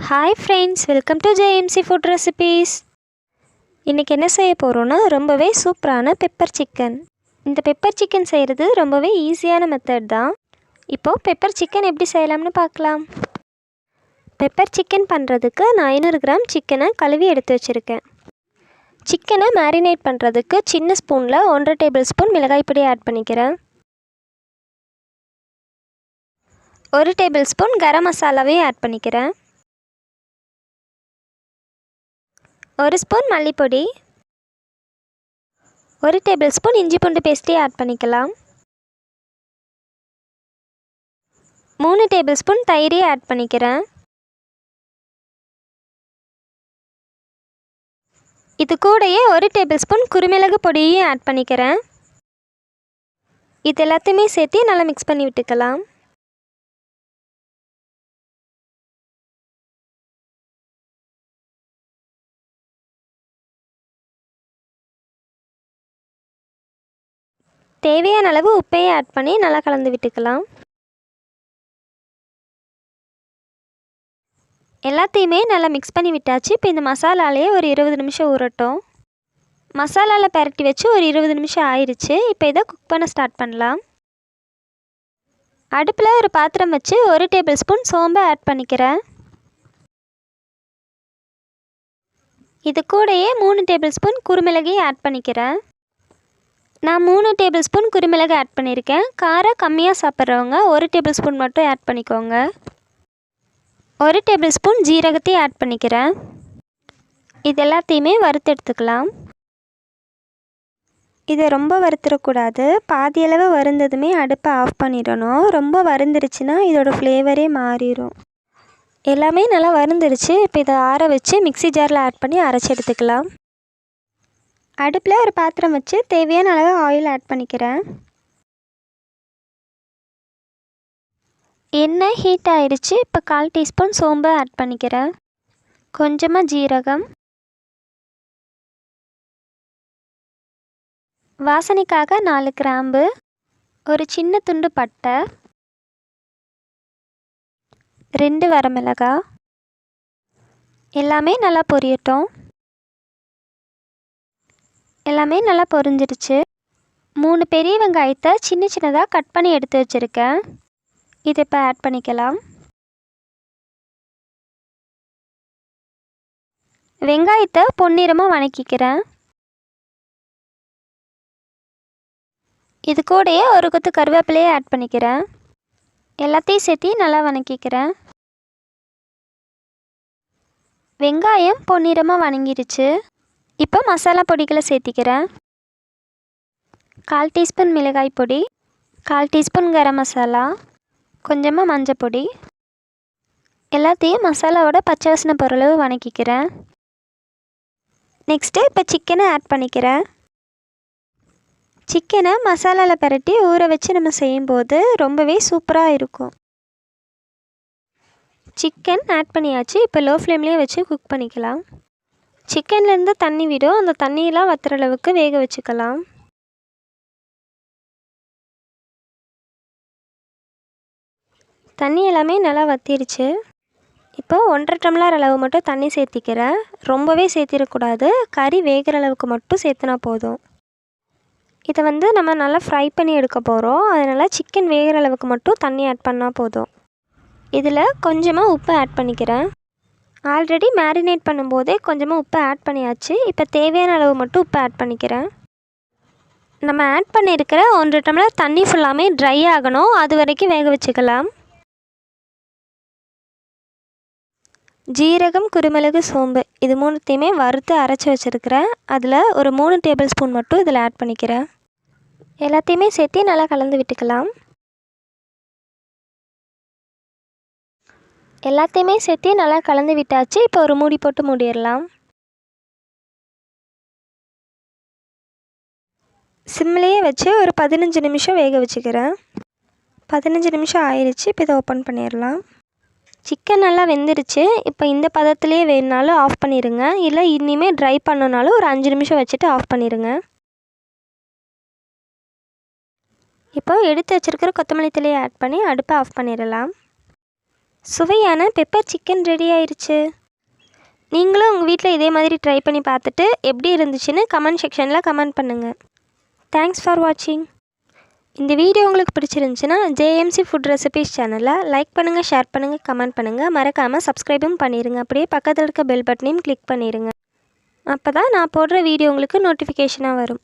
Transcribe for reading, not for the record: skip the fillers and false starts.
Hi friends, welcome to JMC food recipes. இன்றைக்கி என்ன செய்ய போகிறோன்னா ரொம்பவே சூப்பரான பெப்பர் சிக்கன். இந்த பெப்பர் சிக்கன் செய்கிறது ரொம்பவே ஈஸியான மெத்தட் தான். இப்போது பெப்பர் சிக்கன் எப்படி செய்யலாம்னு பார்க்கலாம். பெப்பர் சிக்கன் பண்ணுறதுக்கு நான் 500 கிராம் சிக்கனை கழுவி எடுத்து வச்சுருக்கேன். சிக்கனை மேரினேட் பண்ணுறதுக்கு சின்ன ஸ்பூனில் 1.5 டேபிள் ஸ்பூன் மிளகாய் பொடி ஆட் பண்ணிக்கிறேன். 1 டேபிள் ஸ்பூன் கரம் மசாலாவையும் ஆட் பண்ணிக்கிறேன். 1 ஸ்பூன் மல்லிப்பொடி, 1 டேபிள் ஸ்பூன் இஞ்சி பூண்டு பேஸ்ட்டையும் ஆட் பண்ணிக்கலாம். 3 டேபிள் ஸ்பூன் தயிரையும் ஆட் பண்ணிக்கிறேன். இது கூடயே 1 டேபிள் ஸ்பூன் குருமிளகு பொடியையும் ஆட் பண்ணிக்கிறேன். இது எல்லாத்தையுமே சேர்த்து நல்லா மிக்ஸ் பண்ணி விட்டுக்கலாம். தேவையான அளவு உப்பையை ஆட் பண்ணி நல்லா கலந்து விட்டுக்கலாம். எல்லாத்தையுமே நல்லா மிக்ஸ் பண்ணி விட்டாச்சு. இப்போ இந்த மசாலாலேயே ஒரு 20 நிமிஷம் ஊறட்டும். மசாலாவில் பரட்டி வச்சு ஒரு 20 நிமிஷம் ஆயிடுச்சு. இப்போ இதை குக் பண்ண ஸ்டார்ட் பண்ணலாம். அடுப்பில் ஒரு பாத்திரம் வச்சு 1 டேபிள் ஸ்பூன் சோம்பை ஆட் பண்ணிக்கிறேன். இது கூடயே 3 டேபிள் ஸ்பூன் குருமிளகையும் ஆட் பண்ணிக்கிறேன். நான் 3 டேபிள் ஸ்பூன் குருமிளகு ஆட் பண்ணியிருக்கேன். காரம் கம்மியாக சாப்பிட்றவங்க 1 டேபிள் ஸ்பூன் மட்டும் ஆட் பண்ணிக்கோங்க. 1 டேபிள் ஸ்பூன் ஜீரகத்தையும் ஆட் பண்ணிக்கிறேன். இது எல்லாத்தையுமே வறுத்து எடுத்துக்கலாம். இதை ரொம்ப வறுத்துடக்கூடாது. பாதியளவு வறுந்ததுமே அடுப்பை ஆஃப் பண்ணிடணும். ரொம்ப வறுந்துருச்சுன்னா இதோட ஃப்ளேவரே மாறிடும். எல்லாமே நல்லா வறுந்துருச்சு. இப்போ இதை ஆற வச்சு மிக்ஸி ஜாரில் ஆட் பண்ணி அரைச்சி எடுத்துக்கலாம். அடுப்பில் ஒரு பாத்திரம் வச்சு தேவையான அளவு ஆயில் ஆட் பண்ணிக்கிறேன். எண்ணெய் ஹீட் ஆயிடுச்சு. இப்போ 1/4 டீஸ்பூன் சோம்பு ஆட் பண்ணிக்கிறேன். கொஞ்சமாக ஜீரகம், வாசனைக்காக 4 கிராம்பு, ஒரு சின்ன துண்டு பட்டை, 2 வரமிளகாய். எல்லாமே நல்லா பொரியட்டும். எல்லாமே நல்லா பொரிஞ்சிடுச்சு. 3 பெரிய வெங்காயத்தை சின்ன சின்னதாக கட் பண்ணி எடுத்து வச்சுருக்கேன். இதை இப்போ ஆட் பண்ணிக்கலாம். வெங்காயத்தை பொன்னிறமாக வதக்கிக்கிறேன். இது கூடயே ஒரு கொத்து கருவேப்பிலையை ஆட் பண்ணிக்கிறேன். எல்லாத்தையும் சேர்த்து நல்லா வதக்கிக்கிறேன். வெங்காயம் பொன்னிறமாக வதங்கிடுச்சு. இப்போ மசாலா பொடிகளை சேர்த்திக்கிறேன். 1/4 டீஸ்பூன் மிளகாய் பொடி, 1/4 டீஸ்பூன் கரம் மசாலா, கொஞ்சமாக மஞ்சள் பொடி. எல்லாத்தையும் மசாலாவோட பச்சை வாசனை பொருளவு வதக்கிக்கிறேன். நெக்ஸ்ட்டு இப்போ சிக்கனை ஆட் பண்ணிக்கிறேன். சிக்கனை மசாலாவில் பரட்டி ஊற வச்சு நம்ம செய்யும்போது ரொம்பவே சூப்பராக இருக்கும். சிக்கன் ஆட் பண்ணியாச்சு. இப்போ லோ ஃப்ளேம்லேயே வச்சு குக் பண்ணிக்கலாம். சிக்கன்லேருந்து தண்ணி விடும். அந்த தண்ணியெலாம் வற்றுற அளவுக்கு வேக வச்சுக்கலாம். தண்ணி எல்லாமே நல்லா வற்றிடுச்சு. இப்போ 1.5 டம்ளர் அளவு மட்டும் தண்ணி சேர்த்திக்கிறேன். ரொம்பவே சேர்த்திடக்கூடாது. கறி வேகிற அளவுக்கு மட்டும் சேர்த்துனா போதும். இதை நம்ம நல்லா ஃப்ரை பண்ணி எடுக்க போகிறோம். அதனால் சிக்கன் வேகிற அளவுக்கு மட்டும் தண்ணி ஆட் பண்ணால் போதும். இதில் கொஞ்சமாக உப்பு ஆட் பண்ணிக்கிறேன். ஆல்ரெடி மேரினேட் பண்ணும்போதே கொஞ்சமாக உப்பு ஆட் பண்ணியாச்சு. இப்போ தேவையான அளவு மட்டும் உப்பு ஆட் பண்ணிக்கிறேன். நம்ம ஆட் பண்ணியிருக்கிற 1.5 டம்ளர் தண்ணி ஃபுல்லாமே ட்ரை ஆகணும். அது வரைக்கும் வேக வச்சுக்கலாம். ஜீரகம், குருமிளகு, சோம்பு இது 3த்தையுமே வறுத்து அரைச்சி வச்சுருக்கிறேன். அதில் ஒரு 3 டேபிள் ஸ்பூன் மட்டும் இதில் ஆட் பண்ணிக்கிறேன். எல்லாத்தையுமே சேர்த்து நல்லா கலந்து விட்டுக்கலாம். எல்லாத்தையுமே சேர்த்து நல்லா கலந்து விட்டாச்சு. இப்போ ஒரு மூடி போட்டு மூடிடலாம். சிம்லேயே வச்சு ஒரு 15 நிமிஷம் வேக வச்சுக்கிறேன். 15 நிமிஷம் ஆயிடுச்சு. இப்போ இதை ஓப்பன் பண்ணிடலாம். சிக்கன் நல்லா வெந்துருச்சு. இப்போ இந்த பதத்துலேயே வேணுனாலும் ஆஃப் பண்ணிடுங்க. இல்லை இனிமேல் ட்ரை பண்ணனாலும் ஒரு 5 நிமிஷம் வச்சுட்டு ஆஃப் பண்ணிடுங்க. இப்போ எடுத்து வச்சுருக்கிற கொத்தமல்லி தழையை ஆட் பண்ணி அடுப்பை ஆஃப் பண்ணிடலாம். சுவையான பெப்பர் சிக்கன் ரெடி ஆயிடுச்சு. நீங்களும் உங்கள் வீட்டில் இதே மாதிரி ட்ரை பண்ணி பார்த்துட்டு எப்படி இருந்துச்சுன்னு கமெண்ட் செக்ஷனில் கமெண்ட் பண்ணுங்கள். தேங்க்ஸ் ஃபார் வாட்சிங். இந்த வீடியோ உங்களுக்கு பிடிச்சிருந்துச்சுன்னா ஜேஎம்சி ஃபுட் ரெசிபீஸ் சேனலை லைக் பண்ணுங்கள், ஷேர் பண்ணுங்கள், கமெண்ட் பண்ணுங்கள். மறக்காமல் சப்ஸ்கிரைபும் பண்ணிடுங்க. அப்படியே பக்கத்தில் இருக்க பெல் பட்டனையும் கிளிக் பண்ணிடுங்க. அப்போ தான் நான் போடுற வீடியோ உங்களுக்கு நோட்டிஃபிகேஷனாக வரும்.